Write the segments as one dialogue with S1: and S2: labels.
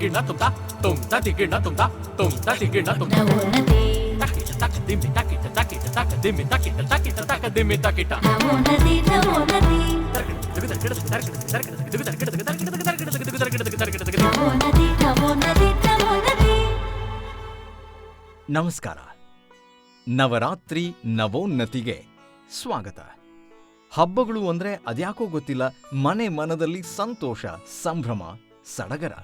S1: ಗಿಣ ತುಂಬ್ತ ತುಂಬ್ತ ಗಿಣ ತುಂಬ್ತ ತುಂಬ್ತ ಗಿಣ ತುಂಬ್ತ
S2: ನವೋನ್ನತಿ
S1: ತಕಿಟ ತಕ ದಿಮ್ಮಿ ತಕಿಟ ತಕಿಟ ತಕ ದಿಮ್ಮಿ ತಕಿಟ ತಕಿಟ ತಕ ದಿಮ್ಮಿ ತಕಿಟ
S2: ನವೋನ್ನತಿ ನವೋನ್ನತಿ ನವೋನ್ನತಿ ನವೋನ್ನತಿ ನವೋನ್ನತಿ.
S3: ನಮಸ್ಕಾರ. ನವರಾತ್ರಿ ನವೋನ್ನತಿಗೆ ಸ್ವಾಗತ. ಹಬ್ಬಗಳು ಅಂದ್ರೆ ಅದ್ಯಾಕೋ ಗೊತ್ತಿಲ್ಲ, ಮನೆ ಮನದಲ್ಲಿ ಸಂತೋಷ, ಸಂಭ್ರಮ, ಸಡಗರ.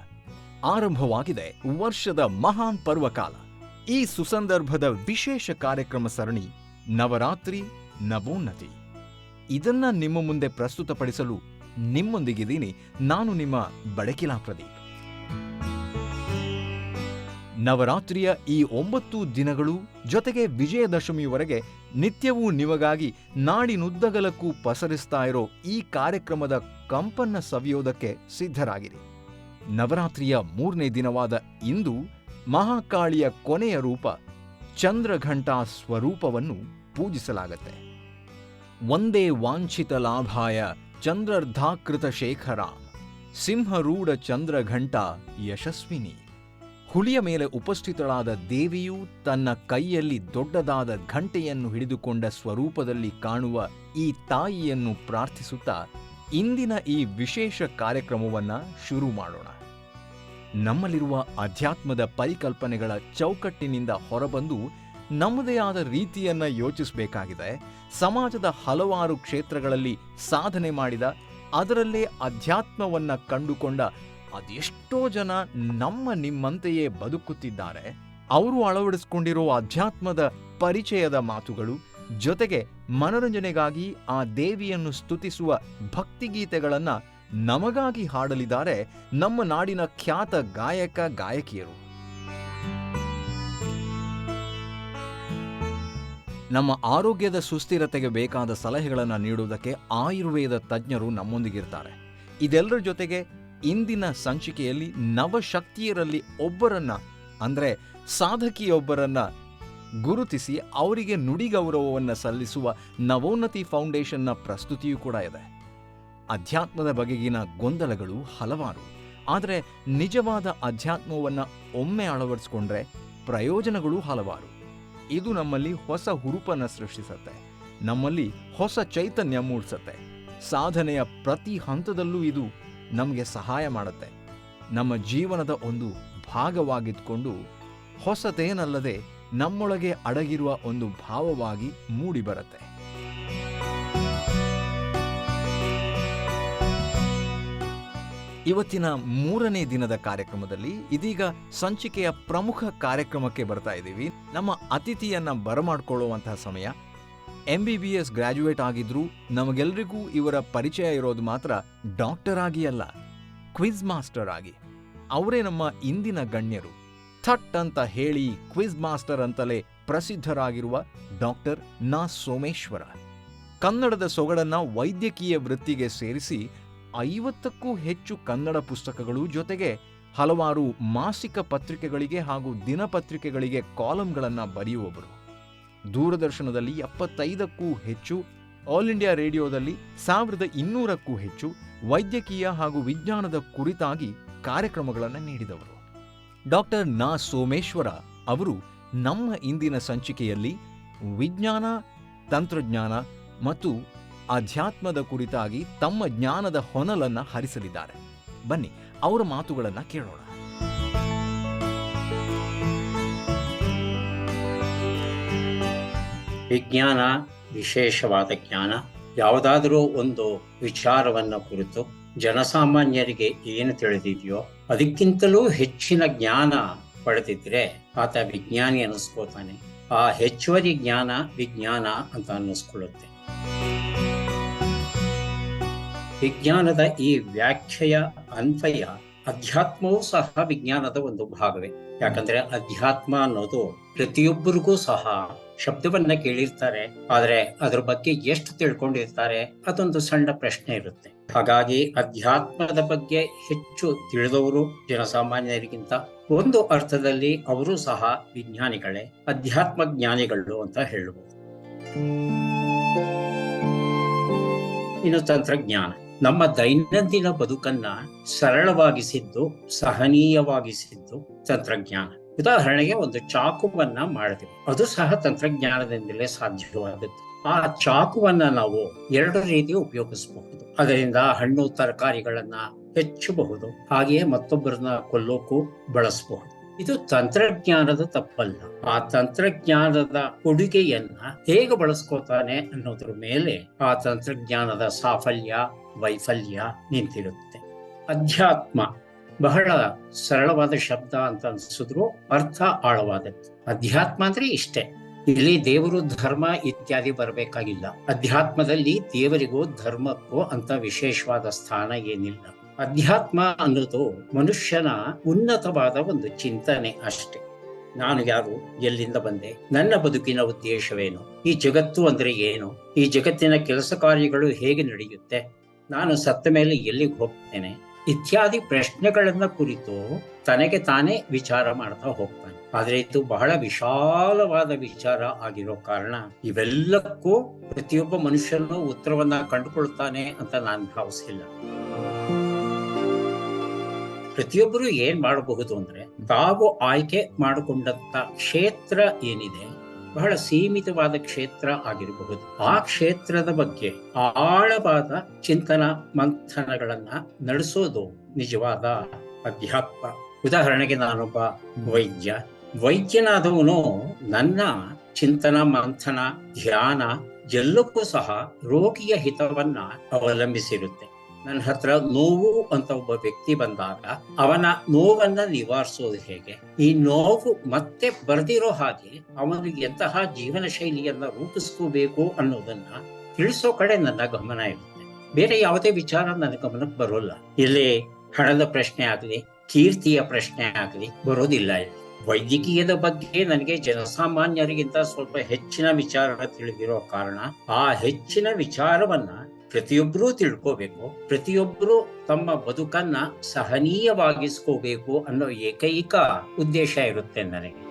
S3: ಆರಂಭವಾಗಿದೆ ವರ್ಷದ ಮಹಾನ್ ಪರ್ವಕಾಲ. ಈ ಸುಸಂದರ್ಭದ ವಿಶೇಷ ಕಾರ್ಯಕ್ರಮ ಸರಣಿ ನವರಾತ್ರಿ ನವೋನ್ನತಿ. ಇದನ್ನ ನಿಮ್ಮ ಮುಂದೆ ಪ್ರಸ್ತುತಪಡಿಸಲು ನಿಮ್ಮೊಂದಿಗಿದ್ದೀನಿ ನಾನು, ನಿಮ್ಮ ಬಡಕಿಲಾ ಪ್ರದೀಪ್. ನವರಾತ್ರಿಯ ಈ 9 ದಿನಗಳು ಜೊತೆಗೆ ವಿಜಯದಶಮಿಯವರೆಗೆ ನಿತ್ಯವೂ ನಿಮಗಾಗಿ ನಾಡಿನುದ್ದಗಲಕ್ಕೂ ಪಸರಿಸ್ತಾ ಇರೋ ಈ ಕಾರ್ಯಕ್ರಮದ ಕಂಪನ್ನ ಸವಿಯೋದಕ್ಕೆ ಸಿದ್ಧರಾಗಿರಿ. ನವರಾತ್ರಿಯ 3ನೇ ದಿನವಾದ ಇಂದು ಮಹಾಕಾಳಿಯ ಕೊನೆಯ ರೂಪ ಚಂದ್ರಘಂಟಾ ಸ್ವರೂಪವನ್ನು ಪೂಜಿಸಲಾಗತ್ತೆ. ಒಂದೇ ವಾಂಛಿತ ಲಾಭಾಯ ಚಂದ್ರರ್ಧಾಕೃತ ಶೇಖರ ಸಿಂಹರೂಢ ಚಂದ್ರಘಂಟಾ ಯಶಸ್ವಿನಿ. ಹುಲಿಯ ಮೇಲೆ ಉಪಸ್ಥಿತಳಾದ ದೇವಿಯು ತನ್ನ ಕೈಯಲ್ಲಿ ದೊಡ್ಡದಾದ ಘಂಟೆಯನ್ನು ಹಿಡಿದುಕೊಂಡ ಸ್ವರೂಪದಲ್ಲಿ ಕಾಣುವ ಈ ತಾಯಿಯನ್ನು ಪ್ರಾರ್ಥಿಸುತ್ತಾ ಇಂದಿನ ಈ ವಿಶೇಷ ಕಾರ್ಯಕ್ರಮವನ್ನ ಶುರು ಮಾಡೋಣ. ನಮ್ಮಲ್ಲಿರುವ ಅಧ್ಯಾತ್ಮದ ಪರಿಕಲ್ಪನೆಗಳ ಚೌಕಟ್ಟಿನಿಂದ ಹೊರಬಂದು ನಮ್ಮದೇ ಆದ ರೀತಿಯನ್ನ ಯೋಚಿಸಬೇಕಾಗಿದೆ. ಸಮಾಜದ ಹಲವಾರು ಕ್ಷೇತ್ರಗಳಲ್ಲಿ ಸಾಧನೆ ಮಾಡಿದ, ಅದರಲ್ಲೇ ಅಧ್ಯಾತ್ಮವನ್ನ ಕಂಡುಕೊಂಡ ಅದೆಷ್ಟೋ ಜನ ನಿಮ್ಮಂತೆಯೇ ಬದುಕುತ್ತಿದ್ದಾರೆ. ಅವರು ಅಳವಡಿಸಿಕೊಂಡಿರೋ ಅಧ್ಯಾತ್ಮದ ಪರಿಚಯದ ಮಾತುಗಳು, ಜೊತೆಗೆ ಮನೋರಂಜನೆಗಾಗಿ ಆ ದೇವಿಯನ್ನು ಸ್ತುತಿಸುವ ಭಕ್ತಿಗೀತೆಗಳನ್ನ ನಮಗಾಗಿ ಹಾಡಲಿದ್ದಾರೆ ನಮ್ಮ ನಾಡಿನ ಖ್ಯಾತ ಗಾಯಕ ಗಾಯಕಿಯರು. ನಮ್ಮ ಆರೋಗ್ಯದ ಸುಸ್ಥಿರತೆಗೆ ಬೇಕಾದ ಸಲಹೆಗಳನ್ನು ನೀಡುವುದಕ್ಕೆ ಆಯುರ್ವೇದ ತಜ್ಞರು ನಮ್ಮೊಂದಿಗಿರ್ತಾರೆ. ಇದೆಲ್ಲರ ಜೊತೆಗೆ ಇಂದಿನ ಸಂಚಿಕೆಯಲ್ಲಿ ನವಶಕ್ತಿಯರಲ್ಲಿ ಒಬ್ಬರನ್ನ, ಅಂದ್ರೆ ಸಾಧಕಿಯೊಬ್ಬರನ್ನ ಗುರುತಿಸಿ ಅವರಿಗೆ ನುಡಿಗೌರವವನ್ನು ಸಲ್ಲಿಸುವ ನವೋನ್ನತಿ ಫೌಂಡೇಶನ್ನ ಪ್ರಸ್ತುತಿಯೂ ಕೂಡ ಇದೆ. ಅಧ್ಯಾತ್ಮದ ಬಗೆಗಿನ ಗೊಂದಲಗಳು ಹಲವಾರು, ಆದರೆ ನಿಜವಾದ ಅಧ್ಯಾತ್ಮವನ್ನು ಒಮ್ಮೆ ಅಳವಡಿಸಿಕೊಂಡ್ರೆ ಪ್ರಯೋಜನಗಳು ಹಲವಾರು. ಇದು ನಮ್ಮಲ್ಲಿ ಹೊಸ ಹುರುಪನ್ನು ಸೃಷ್ಟಿಸುತ್ತೆ, ನಮ್ಮಲ್ಲಿ ಹೊಸ ಚೈತನ್ಯ ಮೂಡಿಸುತ್ತೆ. ಸಾಧನೆಯ ಪ್ರತಿ ಹಂತದಲ್ಲೂ ಇದು ನಮಗೆ ಸಹಾಯ ಮಾಡುತ್ತೆ. ನಮ್ಮ ಜೀವನದ ಒಂದು ಭಾಗವಾಗಿದ್ಕೊಂಡು ಹೊಸತೇನಲ್ಲದೆ ನಮ್ಮೊಳಗೆ ಅಡಗಿರುವ ಒಂದು ಭಾವವಾಗಿ ಮೂಡಿಬರುತ್ತೆ. ಇವತ್ತಿನ 3ನೇ ದಿನದ ಕಾರ್ಯಕ್ರಮದಲ್ಲಿ ಇದೀಗ ಸಂಚಿಕೆಯ ಪ್ರಮುಖ ಕಾರ್ಯಕ್ರಮಕ್ಕೆ ಬರ್ತಾ ಇದ್ದೀವಿ. ನಮ್ಮ ಅತಿಥಿಯನ್ನ ಬರಮಾಡ್ಕೊಳ್ಳುವಂತಹ ಸಮಯ. MBBS ಗ್ರಾಜ್ಯುಯೇಟ್ ಆಗಿದ್ರು ನಮಗೆಲ್ಲರಿಗೂ ಇವರ ಪರಿಚಯ ಇರೋದು ಮಾತ್ರ ಡಾಕ್ಟರ್ ಆಗಿ ಅಲ್ಲ, ಕ್ವಿಜ್ ಮಾಸ್ಟರ್ ಆಗಿ. ಅವರೇ ನಮ್ಮ ಇಂದಿನ ಗಣ್ಯರು. ಥಟ್ ಅಂತ ಹೇಳಿ ಕ್ವಿಜ್ ಮಾಸ್ಟರ್ ಅಂತಲೇ ಪ್ರಸಿದ್ಧರಾಗಿರುವ ಡಾಕ್ಟರ್ ನಾ ಸೋಮೇಶ್ವರ. ಕನ್ನಡದ ಸೊಗಡನ್ನ ವೈದ್ಯಕೀಯ ವೃತ್ತಿಗೆ ಸೇರಿಸಿ 50ಕ್ಕೂ ಹೆಚ್ಚು ಕನ್ನಡ ಪುಸ್ತಕಗಳು, ಜೊತೆಗೆ ಹಲವಾರು ಮಾಸಿಕ ಪತ್ರಿಕೆಗಳಿಗೆ ಹಾಗೂ ದಿನಪತ್ರಿಕೆಗಳಿಗೆ ಕಾಲಂಗಳನ್ನು ಬರೆಯುವವರು. ದೂರದರ್ಶನದಲ್ಲಿ 75ಕ್ಕೂ ಹೆಚ್ಚು, ಆಲ್ ಇಂಡಿಯಾ ರೇಡಿಯೋದಲ್ಲಿ 1200ಕ್ಕೂ ಹೆಚ್ಚು ವೈದ್ಯಕೀಯ ಹಾಗೂ ವಿಜ್ಞಾನದ ಕುರಿತಾಗಿ ಕಾರ್ಯಕ್ರಮಗಳನ್ನು ನೀಡಿದವರು. ಡಾಕ್ಟರ್ ನಾ ಸೋಮೇಶ್ವರ ಅವರು ನಮ್ಮ ಇಂದಿನ ಸಂಚಿಕೆಯಲ್ಲಿ ವಿಜ್ಞಾನ, ತಂತ್ರಜ್ಞಾನ ಮತ್ತು ಅಧ್ಯಾತ್ಮದ ಕುರಿತಾಗಿ ತಮ್ಮ ಜ್ಞಾನದ ಹೊನಲನ್ನು ಹರಿಸಲಿದ್ದಾರೆ. ಬನ್ನಿ ಅವರ ಮಾತುಗಳನ್ನು ಕೇಳೋಣ.
S4: ವಿಜ್ಞಾನ ವಿಶೇಷವಾದ ಜ್ಞಾನ. ಯಾವುದಾದರೂ ಒಂದು ವಿಚಾರವನ್ನ ಕುರಿತು ಜನಸಾಮಾನ್ಯರಿಗೆ ಏನು ತಿಳಿದಿದೆಯೋ ಅದಕ್ಕಿಂತಲೂ ಹೆಚ್ಚಿನ ಜ್ಞಾನ ಪಡೆದಿದ್ರೆ ಆತ ವಿಜ್ಞಾನಿ ಅನ್ನಿಸ್ಕೋತಾನೆ. ಆ ಹೆಚ್ಚುವರಿ ಜ್ಞಾನ ವಿಜ್ಞಾನ ಅಂತ ಅನ್ನಿಸ್ಕೊಳ್ಳುತ್ತೆ. ವಿಜ್ಞಾನದ ಈ ವ್ಯಾಖ್ಯೆಯ ಅನ್ವಯ ಅಧ್ಯಾತ್ಮವೂ ಸಹ ವಿಜ್ಞಾನದ ಒಂದು ಭಾಗವೇ. ಯಾಕಂದ್ರೆ ಅಧ್ಯಾತ್ಮ ಅನ್ನೋದು ಪ್ರತಿಯೊಬ್ಬರಿಗೂ ಸಹ ಶಬ್ದವನ್ನ ಕೇಳಿರ್ತಾರೆ, ಆದ್ರೆ ಅದ್ರ ಬಗ್ಗೆ ಎಷ್ಟು ತಿಳ್ಕೊಂಡಿರ್ತಾರೆ ಅದೊಂದು ಸಣ್ಣ ಪ್ರಶ್ನೆ ಇರುತ್ತೆ. ಹಾಗಾಗಿ ಅಧ್ಯಾತ್ಮದ ಬಗ್ಗೆ ಹೆಚ್ಚು ತಿಳಿದವರು ಜನಸಾಮಾನ್ಯರಿಗಿಂತ ಒಂದು ಅರ್ಥದಲ್ಲಿ ಅವರು ಸಹ ವಿಜ್ಞಾನಿಗಳೇ, ಅಧ್ಯಾತ್ಮ ಜ್ಞಾನಿಗಳು ಅಂತ ಹೇಳಬಹುದು. ಇನ್ನು ತಂತ್ರಜ್ಞಾನ. ನಮ್ಮ ದೈನಂದಿನ ಬದುಕನ್ನ ಸರಳವಾಗಿಸಿದ್ದು, ಸಹನೀಯವಾಗಿಸಿದ್ದು ತಂತ್ರಜ್ಞಾನ. ಉದಾಹರಣೆಗೆ ಒಂದು ಚಾಕುವನ್ನ ಮಾಡಿದ್ವಿ, ಅದು ಸಹ ತಂತ್ರಜ್ಞಾನದಿಂದಲೇ ಸಾಧ್ಯವಾದದ್ದು. ಆ ಚಾಕುವನ್ನ ನಾವು ಎರಡು ರೀತಿ ಉಪಯೋಗಿಸಬಹುದು. ಅದರಿಂದ ಹಣ್ಣು ತರಕಾರಿಗಳನ್ನ ಹೆಚ್ಚಬಹುದು, ಹಾಗೆಯೇ ಮತ್ತೊಬ್ಬರನ್ನ ಕೊಲ್ಲೋಕು ಬಳಸಬಹುದು. ಇದು ತಂತ್ರಜ್ಞಾನದ ತಪ್ಪಲ್ಲ. ಆ ತಂತ್ರಜ್ಞಾನದ ಕೊಡುಗೆಯನ್ನ ಹೇಗೆ ಬಳಸ್ಕೋತಾನೆ ಅನ್ನೋದ್ರ ಮೇಲೆ ಆ ತಂತ್ರಜ್ಞಾನದ ಸಾಫಲ್ಯ ವೈಫಲ್ಯ ನಿಂತಿರುತ್ತೆ. ಅಧ್ಯಾತ್ಮ ಬಹಳ ಸರಳವಾದ ಶಬ್ದ ಅಂತ ಅನ್ಸಿದ್ರು ಅರ್ಥ ಆಳವಾದದ್ದು. ಅಧ್ಯಾತ್ಮ ಅಂದ್ರೆ ಇಷ್ಟೇ, ಇಲ್ಲಿ ದೇವರು ಧರ್ಮ ಇತ್ಯಾದಿ ಬರಬೇಕಾಗಿಲ್ಲ. ಅಧ್ಯಾತ್ಮದಲ್ಲಿ ದೇವರಿಗೂ ಧರ್ಮಕ್ಕೂ ಅಂತ ವಿಶೇಷವಾದ ಸ್ಥಾನ ಏನಿಲ್ಲ. ಅಧ್ಯಾತ್ಮ ಅನ್ನೋದು ಮನುಷ್ಯನ ಉನ್ನತವಾದ ಒಂದು ಚಿಂತನೆ ಅಷ್ಟೆ. ನಾನು ಯಾರು, ಎಲ್ಲಿಂದ ಬಂದೆ, ನನ್ನ ಬದುಕಿನ ಉದ್ದೇಶವೇನು, ಈ ಜಗತ್ತು ಅಂದ್ರೆ ಏನು, ಈ ಜಗತ್ತಿನ ಕೆಲಸ ಕಾರ್ಯಗಳು ಹೇಗೆ ನಡೆಯುತ್ತೆ, ನಾನು ಸತ್ತ ಮೇಲೆ ಎಲ್ಲಿಗೆ ಹೋಗ್ತೇನೆ ಇತ್ಯಾದಿ ಪ್ರಶ್ನೆಗಳನ್ನ ಕುರಿತು ತನಗೆ ತಾನೇ ವಿಚಾರ ಮಾಡ್ತಾ ಹೋಗ್ತಾನೆ. ಆದ್ರೆ ಇದು ಬಹಳ ವಿಶಾಲವಾದ ವಿಚಾರ ಆಗಿರೋ ಕಾರಣ ಇವೆಲ್ಲಕ್ಕೂ ಪ್ರತಿಯೊಬ್ಬ ಮನುಷ್ಯನು ಉತ್ತರವನ್ನ ಕಂಡುಕೊಳ್ತಾನೆ ಅಂತ ನಾನು ಭಾವಿಸಿಲ್ಲ. ಪ್ರತಿಯೊಬ್ಬರು ಏನ್ ಮಾಡಬಹುದು ಅಂದ್ರೆ, ತಾವು ಆಯ್ಕೆ ಮಾಡಿಕೊಂಡಂತ ಕ್ಷೇತ್ರ ಏನಿದೆ ಬಹಳ ಸೀಮಿತವಾದ ಕ್ಷೇತ್ರ ಆಗಿರಬಹುದು. ಆ ಕ್ಷೇತ್ರದ ಬಗ್ಗೆ ಆಳವಾದ ಚಿಂತನ ಮಂಥನಗಳನ್ನ ನಡೆಸೋದು ನಿಜವಾದ ಅಧ್ಯಾತ್ಮ. ಉದಾಹರಣೆಗೆ ನಾನೊಬ್ಬ ವೈದ್ಯನಾದವನು ನನ್ನ ಚಿಂತನ ಮಂಥನ ಧ್ಯಾನ ಎಲ್ಲಕ್ಕೂ ಸಹ ರೋಗಿಯ ಹಿತವನ್ನ ಅವಲಂಬಿಸಿರುತ್ತೆ. ನನ್ನ ಹತ್ರ ನೋವು ಅಂತ ಒಬ್ಬ ವ್ಯಕ್ತಿ ಬಂದಾಗ ಅವನ ನೋವನ್ನ ನಿವಾರಿಸೋದು ಹೇಗೆ, ಈ ನೋವು ಮತ್ತೆ ಬರ್ದಿರೋ ಹಾಗೆ ಅವನಿಗೆ ಎಂತಹ ಜೀವನ ಶೈಲಿಯನ್ನ ರೂಪಿಸ್ಕೋಬೇಕು ಅನ್ನೋದನ್ನ ತಿಳಿಸೋ ಕಡೆ ನನ್ನ ಗಮನ ಇರುತ್ತೆ. ಬೇರೆ ಯಾವುದೇ ವಿಚಾರ ನನ್ನ ಗಮನಕ್ಕೆ ಬರೋಲ್ಲ. ಇಲ್ಲಿ ಹಣದ ಪ್ರಶ್ನೆ ಆಗ್ಲಿ, ಕೀರ್ತಿಯ ಪ್ರಶ್ನೆ ಆಗ್ಲಿ ಬರೋದಿಲ್ಲ. ಇಲ್ಲಿ ವೈದ್ಯಕೀಯದ ಬಗ್ಗೆ ನನಗೆ ಜನಸಾಮಾನ್ಯರಿಗಿಂತ ಸ್ವಲ್ಪ ಹೆಚ್ಚಿನ ವಿಚಾರ ತಿಳಿದಿರೋ ಕಾರಣ ಆ ಹೆಚ್ಚಿನ ವಿಚಾರವನ್ನ ಪ್ರತಿಯೊಬ್ಬರೂ ತಿಳ್ಕೋಬೇಕು, ಪ್ರತಿಯೊಬ್ಬರು ತಮ್ಮ ಬದುಕನ್ನ ಸಹನೀಯವಾಗಿಸ್ಕೋಬೇಕು ಅನ್ನೋ ಏಕೈಕ ಉದ್ದೇಶ ಇರುತ್ತೆ ನನಗೆ.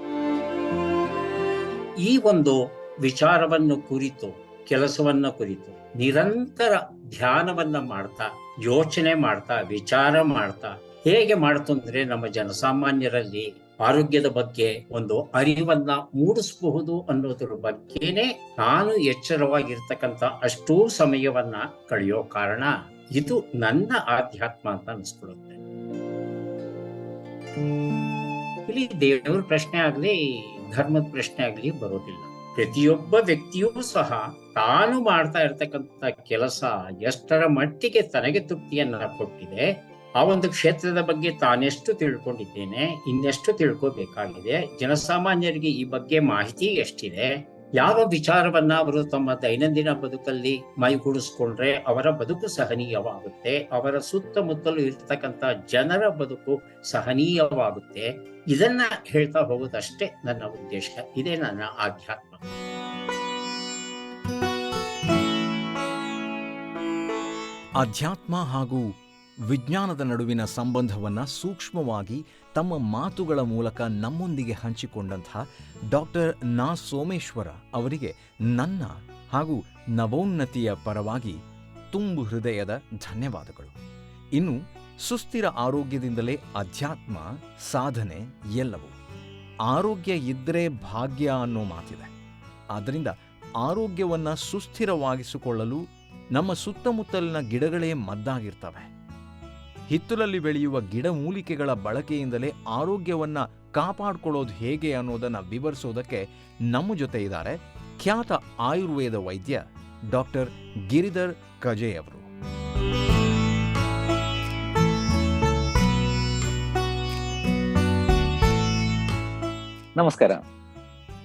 S4: ಈ ಒಂದು ವಿಚಾರವನ್ನು ಕುರಿತು, ಕೆಲಸವನ್ನ ಕುರಿತು ನಿರಂತರ ಧ್ಯಾನವನ್ನ ಮಾಡ್ತಾ, ಯೋಚನೆ ಮಾಡ್ತಾ, ವಿಚಾರ ಮಾಡ್ತಾ ಹೇಗೆ ಮಾಡ್ತು ಅಂದ್ರೆ ನಮ್ಮ ಜನಸಾಮಾನ್ಯರಲ್ಲಿ ಆರೋಗ್ಯದ ಬಗ್ಗೆ ಒಂದು ಅರಿವನ್ನ ಮೂಡಿಸಬಹುದು ಅನ್ನೋದ್ರ ಬಗ್ಗೆನೆ ನಾನು ಎಚ್ಚರವಾಗಿರ್ತಕ್ಕಂಥ ಅಷ್ಟೂ ಸಮಯವನ್ನ ಕಳೆಯೋ ಕಾರಣ ಇದು ನನ್ನ ಆಧ್ಯಾತ್ಮ ಅಂತ ಅನ್ಸ್ಕೊಳ್ಳುತ್ತೆ. ಇಲ್ಲಿ ದೇವರ ಪ್ರಶ್ನೆ ಆಗ್ಲಿ, ಧರ್ಮದ ಪ್ರಶ್ನೆ ಆಗ್ಲಿ ಬರೋದಿಲ್ಲ. ಪ್ರತಿಯೊಬ್ಬ ವ್ಯಕ್ತಿಯೂ ಸಹ ತಾನು ಮಾಡ್ತಾ ಇರ್ತಕ್ಕಂಥ ಕೆಲಸ ಎಷ್ಟರ ಮಟ್ಟಿಗೆ ತನಗೆ ತೃಪ್ತಿಯನ್ನ ಕೊಟ್ಟಿದೆ, ಆ ಒಂದು ಕ್ಷೇತ್ರದ ಬಗ್ಗೆ ತಾನೆಷ್ಟು ತಿಳ್ಕೊಂಡಿದ್ದೇನೆ, ಇನ್ನೆಷ್ಟು ತಿಳ್ಕೋಬೇಕಾಗಿದೆ, ಜನಸಾಮಾನ್ಯರಿಗೆ ಈ ಬಗ್ಗೆ ಮಾಹಿತಿ ಎಷ್ಟಿದೆ, ಯಾವ ವಿಚಾರವನ್ನ ಅವರು ತಮ್ಮ ದೈನಂದಿನ ಬದುಕಲ್ಲಿ ಮೈಗೂಡಿಸ್ಕೊಂಡ್ರೆ ಅವರ ಬದುಕು ಸಹನೀಯವಾಗುತ್ತೆ, ಅವರ ಸುತ್ತಮುತ್ತಲು ಇರ್ತಕ್ಕಂಥ ಜನರ ಬದುಕು ಸಹನೀಯವಾಗುತ್ತೆ, ಇದನ್ನ ಹೇಳ್ತಾ ಹೋಗೋದಷ್ಟೇ ನನ್ನ ಉದ್ದೇಶ. ಇದೇ ನನ್ನ ಆಧ್ಯಾತ್ಮ.
S3: ಅಧ್ಯಾತ್ಮ ಹಾಗೂ ವಿಜ್ಞಾನದ ನಡುವಿನ ಸಂಬಂಧವನ್ನು ಸೂಕ್ಷ್ಮವಾಗಿ ತಮ್ಮ ಮಾತುಗಳ ಮೂಲಕ ನಮ್ಮೊಂದಿಗೆ ಹಂಚಿಕೊಂಡಂತಹ ಡಾಕ್ಟರ್ ನಾ ಸೋಮೇಶ್ವರ ಅವರಿಗೆ ನನ್ನ ಹಾಗೂ ನವೋನ್ನತಿಯ ಪರವಾಗಿ ತುಂಬು ಹೃದಯದ ಧನ್ಯವಾದಗಳು. ಇನ್ನು ಸುಸ್ಥಿರ ಆರೋಗ್ಯದಿಂದಲೇ ಅಧ್ಯಾತ್ಮ, ಸಾಧನೆ ಎಲ್ಲವೂ. ಆರೋಗ್ಯ ಇದ್ದರೆ ಭಾಗ್ಯ ಅನ್ನೋ ಮಾತಿದೆ. ಆದ್ದರಿಂದ ಆರೋಗ್ಯವನ್ನು ಸುಸ್ಥಿರವಾಗಿಸಿಕೊಳ್ಳಲು ನಮ್ಮ ಸುತ್ತಮುತ್ತಲಿನ ಗಿಡಗಳೇ ಮದ್ದಾಗಿರ್ತವೆ. ಹಿತ್ತಲಲ್ಲಿ ಬೆಳೆಯುವ ಗಿಡಮೂಲಿಕೆಗಳ ಬಳಕೆಯಿಂದಲೇ ಆರೋಗ್ಯವನ್ನು ಕಾಪಾಡಿಕೊಳ್ಳೋದು ಹೇಗೆ ಅನ್ನೋದನ್ನು ವಿವರಿಸೋದಕ್ಕೆ ನಮ್ಮ ಜೊತೆ ಇದ್ದಾರೆ ಖ್ಯಾತ ಆಯುರ್ವೇದ ವೈದ್ಯ ಡಾಕ್ಟರ್ ಗಿರಿಧರ್ ಕಜೆ ಅವರು.
S5: ನಮಸ್ಕಾರ.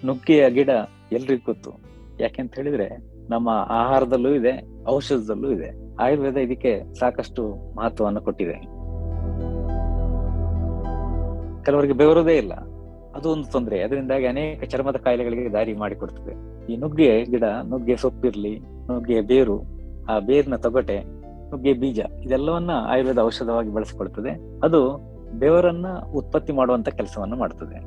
S5: ನುಗ್ಗೆಯ ಗಿಡ ಎಲ್ರಿಗೂ ಗೊತ್ತು. ಯಾಕೆಂತ ಹೇಳಿದ್ರೆ ನಮ್ಮ ಆಹಾರದಲ್ಲೂ ಇದೆ, ಔಷಧದಲ್ಲೂ ಇದೆ. ಆಯುರ್ವೇದ ಇದಕ್ಕೆ ಸಾಕಷ್ಟು ಮಹತ್ವವನ್ನು ಕೊಟ್ಟಿದೆ. ಕೆಲವರಿಗೆ ಬೆವರುವುದೇ ಇಲ್ಲ, ಅದು ಒಂದು ತೊಂದರೆ. ಅದರಿಂದಾಗಿ ಅನೇಕ ಚರ್ಮದ ಕಾಯಿಲೆಗಳಿಗೆ ದಾರಿ ಮಾಡಿಕೊಡ್ತದೆ. ಈ ನುಗ್ಗೆ ಗಿಡ, ನುಗ್ಗೆ ಸೊಪ್ಪಿರ್ಲಿ, ನುಗ್ಗೆ ಬೇರು, ಆ ಬೇರಿನ ತೊಗಟೆ, ನುಗ್ಗೆ ಬೀಜ, ಇದೆಲ್ಲವನ್ನ ಆಯುರ್ವೇದ ಔಷಧವಾಗಿ ಬಳಸಿಕೊಳ್ತದೆ. ಅದು ಬೆವರನ್ನ ಉತ್ಪತ್ತಿ ಮಾಡುವಂತ ಕೆಲಸವನ್ನು ಮಾಡ್ತದೆ.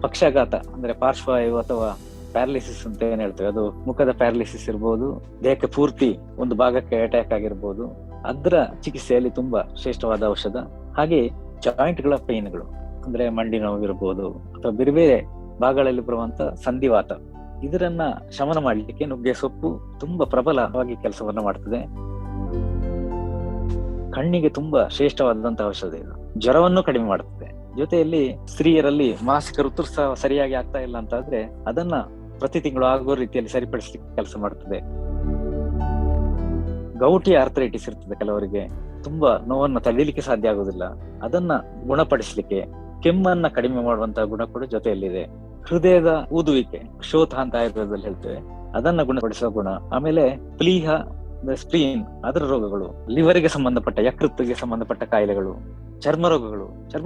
S5: ಪಕ್ಷಾಘಾತ ಅಂದ್ರೆ ಪಾರ್ಶ್ವವಾಯು ಅಥವಾ ಪ್ಯಾರಾಲಿಸಿಸ್ ಅಂತ ಏನ್ ಹೇಳ್ತೇವೆ, ಅದು ಮುಖದ ಪ್ಯಾರಾಲಿಸಿಸ್ ಇರ್ಬೋದು, ದೇಹಕ್ಕೆ ಪೂರ್ತಿ ಒಂದು ಭಾಗಕ್ಕೆ ಅಟ್ಯಾಕ್ ಆಗಿರ್ಬೋದು, ಅದರ ಚಿಕಿತ್ಸೆಯಲ್ಲಿ ತುಂಬಾ ಶ್ರೇಷ್ಠವಾದ ಔಷಧ. ಹಾಗೆ ಜಾಯಿಂಟ್ ಗಳ ಪೇನ್ಗಳು ಅಂದ್ರೆ ಮಂಡಿ ನೋವು ಇರ್ಬೋದು ಅಥವಾ ಬೇರೆ ಬೇರೆ ಭಾಗಗಳಲ್ಲಿ ಬರುವಂತ ಸಂಧಿವಾತ, ಇದರನ್ನ ಶಮನ ಮಾಡಲಿಕ್ಕೆ ನುಗ್ಗೆ ಸೊಪ್ಪು ತುಂಬಾ ಪ್ರಬಲವಾಗಿ ಕೆಲಸವನ್ನ ಮಾಡ್ತದೆ. ಕಣ್ಣಿಗೆ ತುಂಬಾ ಶ್ರೇಷ್ಠವಾದಂತಹ ಔಷಧ ಇದು. ಜ್ವರವನ್ನು ಕಡಿಮೆ ಮಾಡುತ್ತದೆ. ಜೊತೆಯಲ್ಲಿ ಸ್ತ್ರೀಯರಲ್ಲಿ ಮಾಸಿಕ ಋತುಸ್ರಾವ ಸರಿಯಾಗಿ ಆಗ್ತಾ ಇಲ್ಲ ಅಂತ ಆದ್ರೆ ಅದನ್ನ ಪ್ರತಿ ತಿಂಗಳು ಆಗುವ ರೀತಿಯಲ್ಲಿ ಸರಿಪಡಿಸಲಿಕ್ಕೆ ಕೆಲಸ ಮಾಡುತ್ತದೆ. ಗೌಟಿ ಆರ್ಥರೈಟಿಸ್ ಇರ್ತದೆ ಕೆಲವರಿಗೆ, ತುಂಬಾ ನೋವನ್ನು ತಡೀಲಿಕ್ಕೆ ಸಾಧ್ಯ ಆಗುದಿಲ್ಲ, ಅದನ್ನ ಗುಣಪಡಿಸಲಿಕ್ಕೆ, ಕೆಮ್ಮನ್ನ ಕಡಿಮೆ ಮಾಡುವಂತಹ ಗುಣ ಕೂಡ ಜೊತೆಯಲ್ಲಿದೆ. ಹೃದಯದ ಊದುವಿಕೆ, ಕ್ಷೋಥ ಅಂತ ಆಯುರ್ವೇದದಲ್ಲಿ ಹೇಳ್ತೇವೆ, ಅದನ್ನ ಗುಣಪಡಿಸುವ ಗುಣ. ಆಮೇಲೆ ಪ್ಲೀಹ, ಸ್ಪ್ಲೀನ್, ಅದರ ರೋಗಗಳು, ಲಿವರ್ಗೆ ಸಂಬಂಧಪಟ್ಟ, ಯಕೃತ್ತಿಗೆ ಸಂಬಂಧಪಟ್ಟ ಕಾಯಿಲೆಗಳು, ಚರ್ಮ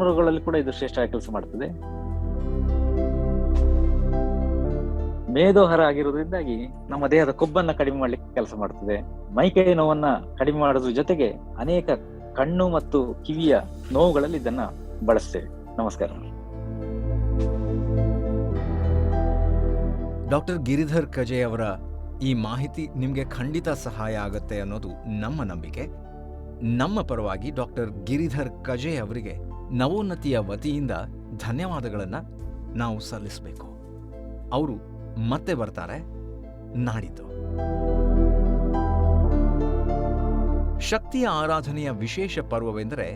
S5: ರೋಗಗಳಲ್ಲಿ ಕೂಡ ಇದು ಶ್ರೇಷ್ಠವಾಗಿ ಕೆಲಸ ಮಾಡ್ತದೆ. ಮೇದೋಹರ ಆಗಿರುವುದರಿಂದಾಗಿ ನಮ್ಮ ದೇಹದ ಕೊಬ್ಬನ್ನ ಕಡಿಮೆ ಮಾಡ್ಲಿಕ್ಕೆ ಕೆಲಸ ಮಾಡ್ತದೆ. ಮೈಕೈ ನೋವನ್ನ ಕಡಿಮೆ ಮಾಡೋದ್ರ ಜೊತೆಗೆ ಅನೇಕ ಕಣ್ಣು ಮತ್ತು ಕಿವಿಯ ನೋವುಗಳಲ್ಲಿ ಇದನ್ನ ಬಳಸ್ತೇವೆ. ನಮಸ್ಕಾರ.
S3: ಡಾಕ್ಟರ್ ಗಿರಿಧರ್ ಕಜೆ ಅವರ ಈ ಮಾಹಿತಿ ನಿಮಗೆ ಖಂಡಿತ ಸಹಾಯ ಆಗುತ್ತೆ ಅನ್ನೋದು ನಮ್ಮ ನಂಬಿಕೆ. ನಮ್ಮ ಪರವಾಗಿ ಡಾಕ್ಟರ್ ಗಿರಿಧರ್ ಕಜೆ ಅವರಿಗೆ ನವೋನ್ನತಿಯ ವತಿಯಿಂದ ಧನ್ಯವಾದಗಳನ್ನು ನಾವು ಸಲ್ಲಿಸಬೇಕು. ಅವರು ಮತ್ತೆ ಬರ್ತಾರೆ ನಾಡಿದ್ದು. ಶಕ್ತಿಯ ಆರಾಧನೆಯ ವಿಶೇಷ ಪರ್ವವೆಂದರೆ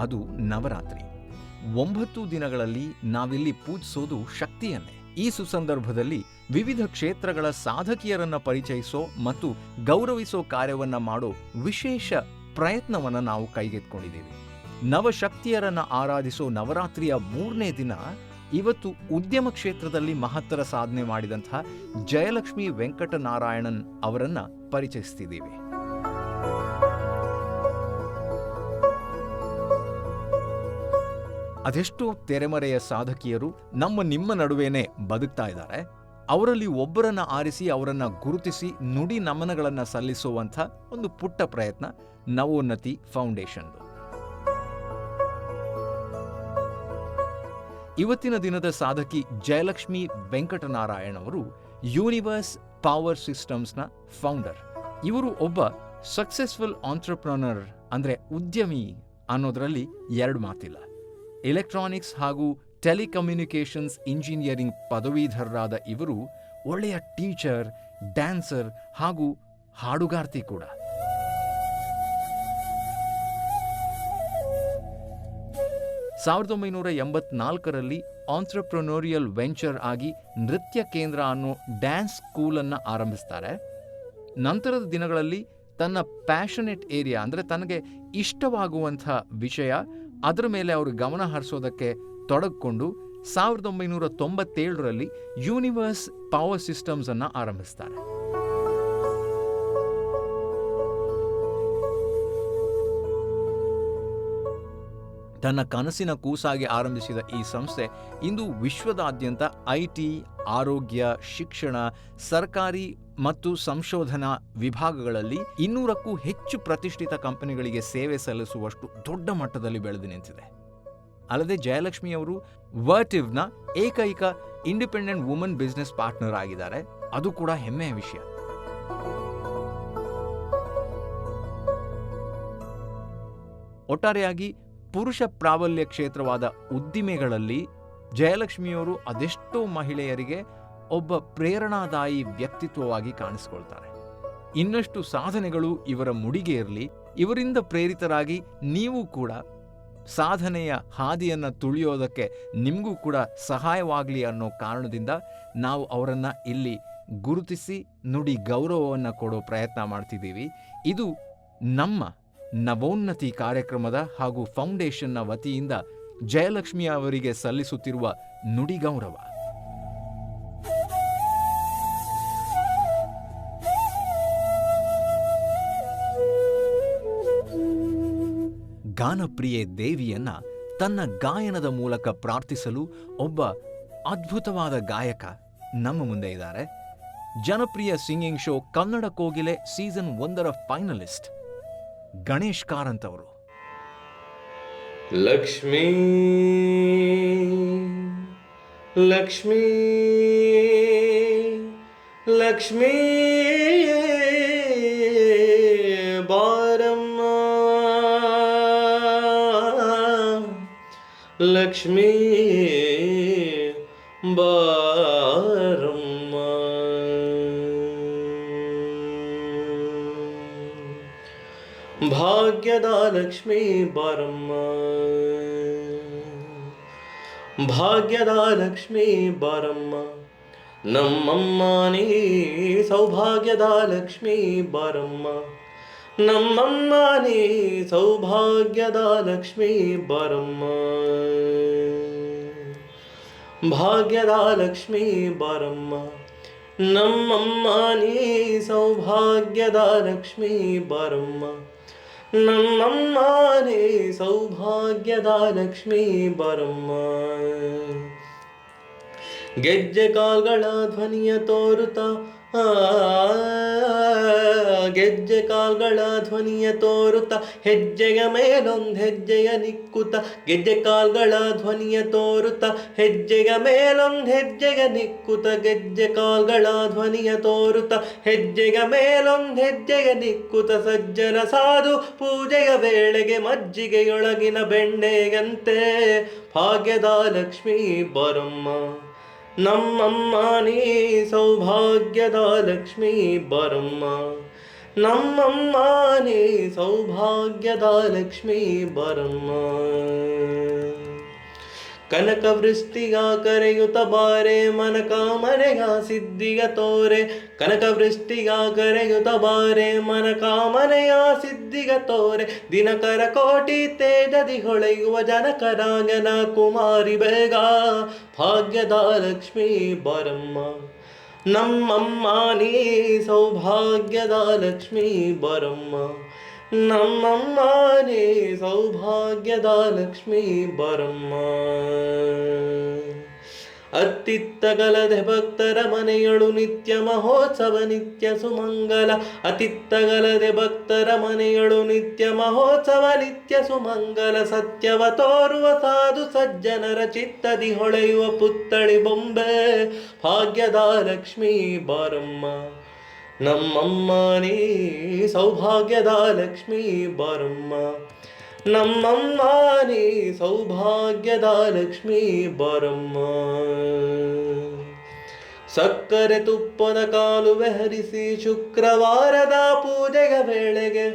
S3: ಅದು ನವರಾತ್ರಿ. 9 ದಿನಗಳಲ್ಲಿ ನಾವಿಲ್ಲಿ ಪೂಜಿಸೋದು ಶಕ್ತಿಯನ್ನೇ. ಈ ಸುಸಂದರ್ಭದಲ್ಲಿ ವಿವಿಧ ಕ್ಷೇತ್ರಗಳ ಸಾಧಕಿಯರನ್ನ ಪರಿಚಯಿಸೋ ಮತ್ತು ಗೌರವಿಸೋ ಕಾರ್ಯವನ್ನ ಮಾಡೋ ವಿಶೇಷ ಪ್ರಯತ್ನವನ್ನ ನಾವು ಕೈಗೆತ್ತಿಕೊಂಡಿದ್ದೇವೆ. ನವಶಕ್ತಿಯರನ್ನ ಆರಾಧಿಸೋ ನವರಾತ್ರಿಯ 3ನೇ ದಿನ ಇವತ್ತು ಉದ್ಯಮ ಕ್ಷೇತ್ರದಲ್ಲಿ ಮಹತ್ತರ ಸಾಧನೆ ಮಾಡಿದಂತಹ ಜಯಲಕ್ಷ್ಮಿ ವೆಂಕಟನಾರಾಯಣನ್ ಅವರನ್ನ ಪರಿಚಯಿಸ್ತಿದ್ದೀವಿ. ಅದೆಷ್ಟೋ ತೆರೆಮರೆಯ ಸಾಧಕಿಯರು ನಿಮ್ಮ ನಡುವೆನೇ ಬದುಕ್ತಾ ಇದ್ದಾರೆ. ಅವರಲ್ಲಿ ಒಬ್ಬರನ್ನ ಆರಿಸಿ ಅವರನ್ನ ಗುರುತಿಸಿ ನುಡಿ ನಮನಗಳನ್ನ ಸಲ್ಲಿಸುವಂಥ ಒಂದು ಪುಟ್ಟ ಪ್ರಯತ್ನ ನವೋನ್ನತಿ ಫೌಂಡೇಶನ್. ಇವತ್ತಿನ ದಿನದ ಸಾಧಕಿ ಜಯಲಕ್ಷ್ಮಿ ವೆಂಕಟನಾರಾಯಣ್ ಅವರು ಯೂನಿವರ್ಸ್ ಪವರ್ ಸಿಸ್ಟಮ್ಸ್ನ ಫೌಂಡರ್. ಇವರು ಒಬ್ಬ ಸಕ್ಸೆಸ್ಫುಲ್ ಆಂಟ್ರಪ್ರನರ್, ಅಂದ್ರೆ ಉದ್ಯಮಿ ಅನ್ನೋದರಲ್ಲಿ ಎರಡು ಮಾತಿಲ್ಲ. ಎಲೆಕ್ಟ್ರಾನಿಕ್ಸ್ ಹಾಗೂ ಟೆಲಿಕಮ್ಯುನಿಕೇಷನ್ಸ್ ಇಂಜಿನಿಯರಿಂಗ್ ಪದವೀಧರರಾದ ಇವರು ಒಳ್ಳೆಯ ಟೀಚರ್, ಡ್ಯಾನ್ಸರ್ ಹಾಗೂ ಹಾಡುಗಾರ್ತಿ ಕೂಡ. ಸಾವಿರದ 1984ರಲ್ಲಿ ಆಂಟ್ರಪ್ರನೋರಿಯಲ್ ವೆಂಚರ್ ಆಗಿ ನೃತ್ಯ ಕೇಂದ್ರ ಅನ್ನೋ ಡ್ಯಾನ್ಸ್ ಸ್ಕೂಲನ್ನು ಆರಂಭಿಸ್ತಾರೆ. ನಂತರದ ದಿನಗಳಲ್ಲಿ ತನ್ನ ಪ್ಯಾಷನೆಟ್ ಏರಿಯಾ, ಅಂದರೆ ತನಗೆ ಇಷ್ಟವಾಗುವಂಥ ವಿಷಯ, ಅದರ ಮೇಲೆ ಅವರು ಗಮನ ಹರಿಸೋದಕ್ಕೆ ತೊಡಗಿಕೊಂಡು 1997ರಲ್ಲಿ ಯೂನಿವರ್ಸ್ ಪವರ್ ಸಿಸ್ಟಮ್ಸ್ ಅನ್ನು ಆರಂಭಿಸ್ತಾರೆ. ತನ್ನ ಕನಸಿನ ಕೂಸಾಗಿ ಆರಂಭಿಸಿದ ಈ ಸಂಸ್ಥೆ ಇಂದು ವಿಶ್ವದಾದ್ಯಂತ ಐಟಿ, ಆರೋಗ್ಯ, ಶಿಕ್ಷಣ, ಸರ್ಕಾರಿ ಮತ್ತು ಸಂಶೋಧನಾ ವಿಭಾಗಗಳಲ್ಲಿ 200ಕ್ಕೂ ಹೆಚ್ಚು ಪ್ರತಿಷ್ಠಿತ ಕಂಪನಿಗಳಿಗೆ ಸೇವೆ ಸಲ್ಲಿಸುವಷ್ಟು ದೊಡ್ಡ ಮಟ್ಟದಲ್ಲಿ ಬೆಳೆದು ನಿಂತಿದೆ. ಅಲ್ಲದೆ ಜಯಲಕ್ಷ್ಮಿಯವರು ವರ್ಟಿವ್ನ ಏಕೈಕ ಇಂಡಿಪೆಂಡೆಂಟ್ ವುಮನ್ ಬಿಸ್ನೆಸ್ ಪಾರ್ಟ್ನರ್ ಆಗಿದ್ದಾರೆ. ಅದು ಕೂಡ ಹೆಮ್ಮೆಯ ವಿಷಯ. ಒಟ್ಟಾರೆಯಾಗಿ ಪುರುಷ ಪ್ರಾಬಲ್ಯ ಕ್ಷೇತ್ರವಾದ ಉದ್ದಿಮೆಗಳಲ್ಲಿ ಜಯಲಕ್ಷ್ಮಿಯವರು ಅದೆಷ್ಟೋ ಮಹಿಳೆಯರಿಗೆ ಒಬ್ಬ ಪ್ರೇರಣಾದಾಯಿ ವ್ಯಕ್ತಿತ್ವವಾಗಿ ಕಾಣಿಸಿಕೊಳ್ತಾರೆ. ಇನ್ನಷ್ಟು ಸಾಧನೆಗಳು ಇವರ ಮುಡಿಗೆ ಇರಲಿ. ಇವರಿಂದ ಪ್ರೇರಿತರಾಗಿ ನೀವು ಕೂಡ ಸಾಧನೆಯ ಹಾದಿಯನ್ನು ತುಳಿಯೋದಕ್ಕೆ ನಿಮಗೂ ಕೂಡ ಸಹಾಯವಾಗಲಿ ಅನ್ನೋ ಕಾರಣದಿಂದ ನಾವು ಅವರನ್ನು ಇಲ್ಲಿ ಗುರುತಿಸಿ ನುಡಿ ಗೌರವವನ್ನು ಕೊಡೋ ಪ್ರಯತ್ನ ಮಾಡ್ತಿದ್ದೀವಿ. ಇದು ನಮ್ಮ ನವೋನ್ನತಿ ಕಾರ್ಯಕ್ರಮದ ಹಾಗೂ ಫೌಂಡೇಶನ್ನ ವತಿಯಿಂದ ಜಯಲಕ್ಷ್ಮಿ ಅವರಿಗೆ ಸಲ್ಲಿಸುತ್ತಿರುವ ನುಡಿ ಗೌರವ. ಗಾನಪ್ರಿಯೆ ದೇವಿಯನ್ನ ತನ್ನ ಗಾಯನದ ಮೂಲಕ ಪ್ರಾರ್ಥಿಸಲು ಒಬ್ಬ ಅದ್ಭುತವಾದ ಗಾಯಕ ನಮ್ಮ ಮುಂದೆ ಇದ್ದಾರೆ. ಜನಪ್ರಿಯ ಸಿಂಗಿಂಗ್ ಶೋ ಕನ್ನಡ ಕೋಗಿಲೆ ಸೀಸನ್ 1ರ ಫೈನಲಿಸ್ಟ್ ಗಣೇಶ್ ಕಾರಂತ್ ಅವರು.
S6: ಲಕ್ಷ್ಮೀ ಲಕ್ಷ್ಮೀ ಲಕ್ಷ್ಮೀ ಬಾರಮ್ಮ ಲಕ್ಷ್ಮೀ ಬಾರಮ್ಮ ಭಾಗ್ಯದ ಲಕ್ಷ್ಮೀ ಬಾರಮ್ಮ ಭಾಗ್ಯದ ಲಕ್ಷ್ಮೀ ಬಾರಮ್ಮ ನಮ್ಮಮ್ಮ ನೀ ಸೌಭಾಗ್ಯದ ಲಕ್ಷ್ಮೀ ಬಾರಮ್ಮ ನಮ್ಮಮ್ಮ ನೀ ಸೌಭಾಗ್ಯದ ಲಕ್ಷ್ಮೀ ಬಾರಮ್ಮ ಭಾಗ್ಯದ ಲಕ್ಷ್ಮೀ ಬಾರಮ್ಮ ನಮ್ಮಮ್ಮ ನೀ ಸೌಭಾಗ್ಯದ ಲಕ್ಷ್ಮೀ ಬಾರಮ್ಮ ನಮ್ಮಮ್ಮ ನೀ ಸೌಭಾಗ್ಯದ ಲಕ್ಷ್ಮೀ ಬಾರಮ್ಮ ಗೆಜ್ಜೆ ಕಾಲ್ಗಳ ಧ್ವನಿಯ ತೋರುತ್ತ ಗೆಜ್ಜೆ ಕಾಲ್ಗಳ ಧ್ವನಿಯ ತೋರುತ್ತ ಹೆಜ್ಜೆಯ ಮೇಲೊಂದು ಹೆಜ್ಜೆಯ ನಿಕ್ಕುತ್ತ ಗೆಜ್ಜೆ ಕಾಲ್ಗಳ ಧ್ವನಿಯ ತೋರುತ್ತ ಹೆಜ್ಜೆಯ ಮೇಲೊಂದು ಹೆಜ್ಜೆಯ ನಿಕ್ಕುತ್ತ ಗೆಜ್ಜೆ ಕಾಲ್ಗಳ ಧ್ವನಿಯ ತೋರುತ್ತ ಹೆಜ್ಜೆಯ ಮೇಲೊಂದು ಹೆಜ್ಜೆಯ ನಿಕ್ಕುತ್ತ ಸಜ್ಜನ ಸಾಧು ಪೂಜೆಯ ವೇಳೆಗೆ ಮಜ್ಜಿಗೆಯೊಳಗಿನ ಬೆಣ್ಣೆಯಂತೆ ಭಾಗ್ಯದ ಲಕ್ಷ್ಮೀ ಬಾರಮ್ಮ ನಮ್ಮಮ್ಮ ನೀ ಸೌಭಾಗ್ಯದ ಲಕ್ಷ್ಮೀ ಬಾರಮ್ಮ ನಮ್ಮಮ್ಮ ನೀ ಸೌಭಾಗ್ಯದ ಲಕ್ಷ್ಮೀ ಬಾರಮ್ಮ ಕನಕ ವೃಷ್ಟಿಗ ಕರೆಯುತ್ತ ಬಾರೆ ಮನಕಾಮನೆಯ ಸಿದ್ಧಿಗ ತೋರೆ ಕನಕ ವೃಷ್ಟಿಗ ಕರೆಯುತ್ತ ಬಾರೆ ಮನಕಾಮನೆಯ ಸಿದ್ಧಿಗ ತೋರೆ ದಿನಕರ ಕೋಟಿ ತೇಜದಿ ಹೊಳೆಯುವ ಜನಕರಾಂಗನ ಕುಮಾರಿ ಬೇಗ ಭಾಗ್ಯದ ಲಕ್ಷ್ಮೀ ಬಾರಮ್ಮ ನಮ್ಮಮ್ಮ ನೀ ಸೌಭಾಗ್ಯದ ಲಕ್ಷ್ಮೀ ಬಾರಮ್ಮ ನಮ್ಮಮ್ಮ ನೀ ಸೌಭಾಗ್ಯದ ಲಕ್ಷ್ಮೀ ಬಾರಮ್ಮ ಅತ್ತಿತ್ತಗಲದೆ ಭಕ್ತರ ಮನೆಯಳು ನಿತ್ಯ ಮಹೋತ್ಸವ ನಿತ್ಯ ಸುಮಂಗಲ ಅತಿತ್ತಗಲದೆ ಭಕ್ತರ ಮನೆಯಳು ನಿತ್ಯ ಮಹೋತ್ಸವ ನಿತ್ಯ ಸುಮಂಗಲ ಸತ್ಯವ ತೋರುವ ಸಾಧು ಸಜ್ಜನರ ಚಿತ್ತದಿ ಹೊಳೆಯುವ ಪುತ್ತಳಿ ಬೊಂಬೆ ಭಾಗ್ಯದ ಲಕ್ಷ್ಮೀ ಬಾರಮ್ಮ ನಮ್ಮಮ್ಮ ನೀ ಸೌಭಾಗ್ಯದ ಲಕ್ಷ್ಮೀ ಬಾರಮ್ಮ ನಮ್ಮಮ್ಮ ನೀ ಸೌಭಾಗ್ಯದ ಲಕ್ಷ್ಮೀ ಬಾರಮ್ಮ ಸಕ್ಕರೆ ತುಪ್ಪದ ಕಾಲುವೆ ಹರಿಸಿ ಶುಕ್ರವಾರದ ಪೂಜೆಯ ವೇಳೆಗೆ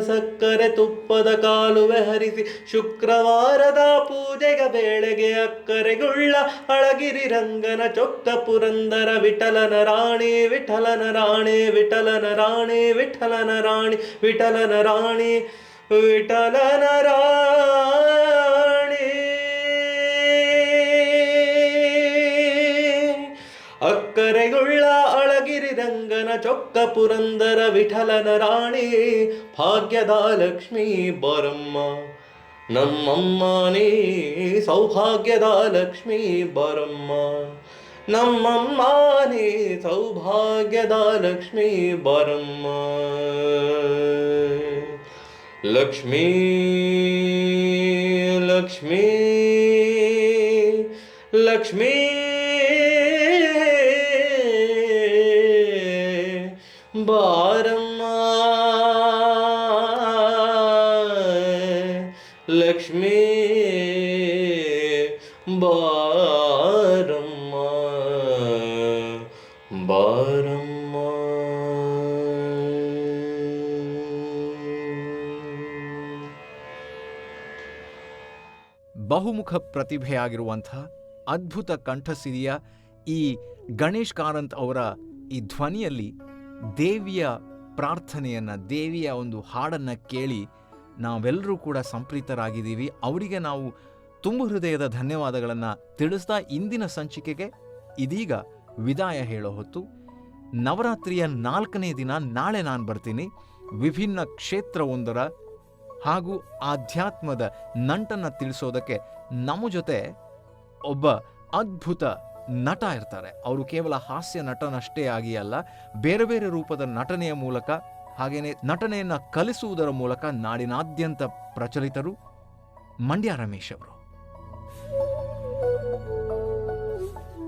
S6: ಸಕ್ಕರೆ ತುಪ್ಪದ ಕಾಲುವೆ ಹರಿಸಿ ಶುಕ್ರವಾರದ ಪೂಜೆಯ ವೇಳೆಗೆ ಅಕ್ಕರೆಗುಳ್ಳ ಅಳಗಿರಿ ರಂಗನ ಚೊಕ್ಕ ಪುರಂದರ ವಿಠಲನ ರಾಣಿ ವಿಠಲನ ರಾಣಿ ವಿಠಲನ ರಾಣಿ ವಿಠಲನ ರಾಣಿ ವಿಠಲನ ರಾಣಿ ವಿಠಲನ ರಾಣಿ ಅಕ್ಕರೆಗುಳ್ಳ ಅಳಗಿರಿ ರಂಗನ ಚೊಕ್ಕ ಪುರಂದರ ವಿಠಲನ ರಾಣಿ ಭಾಗ್ಯದ ಲಕ್ಷ್ಮೀ ಬಾರಮ್ಮ ನಮ್ಮಮ್ಮ ನೀ ಸೌಭಾಗ್ಯದ ಲಕ್ಷ್ಮೀ ಬಾರಮ್ಮ ನಮ್ಮಮ್ಮ ನೀ ಸೌಭಾಗ್ಯದ ಲಕ್ಷ್ಮೀ ಬಾರಮ್ಮ ಲಕ್ಷ್ಮೀ ಲಕ್ಷ್ಮೀ ಲಕ್ಷ್ಮೀ ಬಾರಮ್ಮ ಲಕ್ಷ್ಮೀ ಬಾರಮ್ಮ ಬಾರಮ್ಮ
S3: ಬಹುಮುಖ ಪ್ರತಿಭೆಯಾಗಿರುವಂಥ ಅದ್ಭುತ ಕಂಠಸಿರಿಯ ಈ ಗಣೇಶ್ ಕಾರಂತ್ ಅವರ ಈ ಧ್ವನಿಯಲ್ಲಿ ದೇವಿಯ ಪ್ರಾರ್ಥನೆಯನ್ನು, ದೇವಿಯ ಒಂದು ಹಾಡನ್ನು ಕೇಳಿ ನಾವೆಲ್ಲರೂ ಕೂಡ ಸಂಪ್ರೀತರಾಗಿದ್ದೀವಿ. ಅವರಿಗೆ ನಾವು ತುಂಬು ಹೃದಯದ ಧನ್ಯವಾದಗಳನ್ನು ತಿಳಿಸ್ತಾ ಇಂದಿನ ಸಂಚಿಕೆಗೆ ಇದೀಗ ವಿದಾಯ ಹೇಳೋ ಹೊತ್ತು. ನವರಾತ್ರಿಯ 4ನೇ ದಿನ ನಾಳೆ ನಾನು ಬರ್ತೀನಿ. ವಿಭಿನ್ನ ಕ್ಷೇತ್ರವೊಂದರ ಹಾಗೂ ಆಧ್ಯಾತ್ಮದ ನಂಟನ್ನು ತಿಳಿಸೋದಕ್ಕೆ ನಮ್ಮ ಜೊತೆ ಒಬ್ಬ ಅದ್ಭುತ ನಟ ಇರ್ತಾರೆ. ಅವರು ಕೇವಲ ಹಾಸ್ಯ ನಟನಷ್ಟೇ ಆಗಿ ಅಲ್ಲ, ಬೇರೆ ಬೇರೆ ರೂಪದ ನಟನೆಯ ಮೂಲಕ ಹಾಗೆಯೇ ನಟನೆಯನ್ನು ಕಲಿಸುವುದರ ಮೂಲಕ ನಾಡಿನಾದ್ಯಂತ ಪ್ರಚಲಿತರು ಮಂಡ್ಯ ರಮೇಶ್ ಅವರು.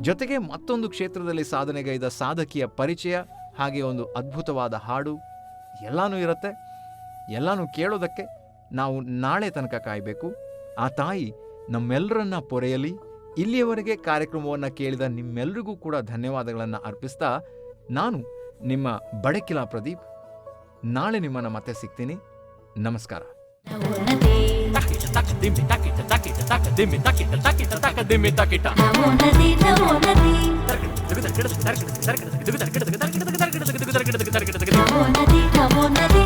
S3: ಜೊತೆಗೆ ಮತ್ತೊಂದು ಕ್ಷೇತ್ರದಲ್ಲಿ ಸಾಧನೆಗೈದ ಸಾಧಕಿಯ ಪರಿಚಯ, ಹಾಗೆ ಒಂದು ಅದ್ಭುತವಾದ ಹಾಡು ಎಲ್ಲಾನು ಇರುತ್ತೆ. ಎಲ್ಲಾನು ಕೇಳೋದಕ್ಕೆ ನಾವು ನಾಳೆ ತನಕ ಕಾಯಬೇಕು. ಆ ತಾಯಿ ನಮ್ಮೆಲ್ಲರನ್ನ ಪೊರೆಯಲಿ. ಇಲ್ಲಿಯವರೆಗೆ ಕಾರ್ಯಕ್ರಮವನ್ನು ಕೇಳಿದ ನಿಮ್ಮೆಲ್ಲರಿಗೂ ಕೂಡ ಧನ್ಯವಾದಗಳನ್ನು ಅರ್ಪಿಸ್ತಾ ನಾನು ನಿಮ್ಮ ಬಡಕಿಲಾ ಪ್ರದೀಪ್. ನಾಳೆ ನಿಮ್ಮನ್ನು ಮತ್ತೆ ಸಿಗ್ತೀನಿ. ನಮಸ್ಕಾರ.
S2: ನವೋ ನದಿ
S1: Takita taka dimmi takita takita taka dimmi takita takita taka dimmi takita.
S2: ನವೋ ನದಿ ನವೋ ನದಿ ನವೋ ನದಿ ನವೋ ನದಿ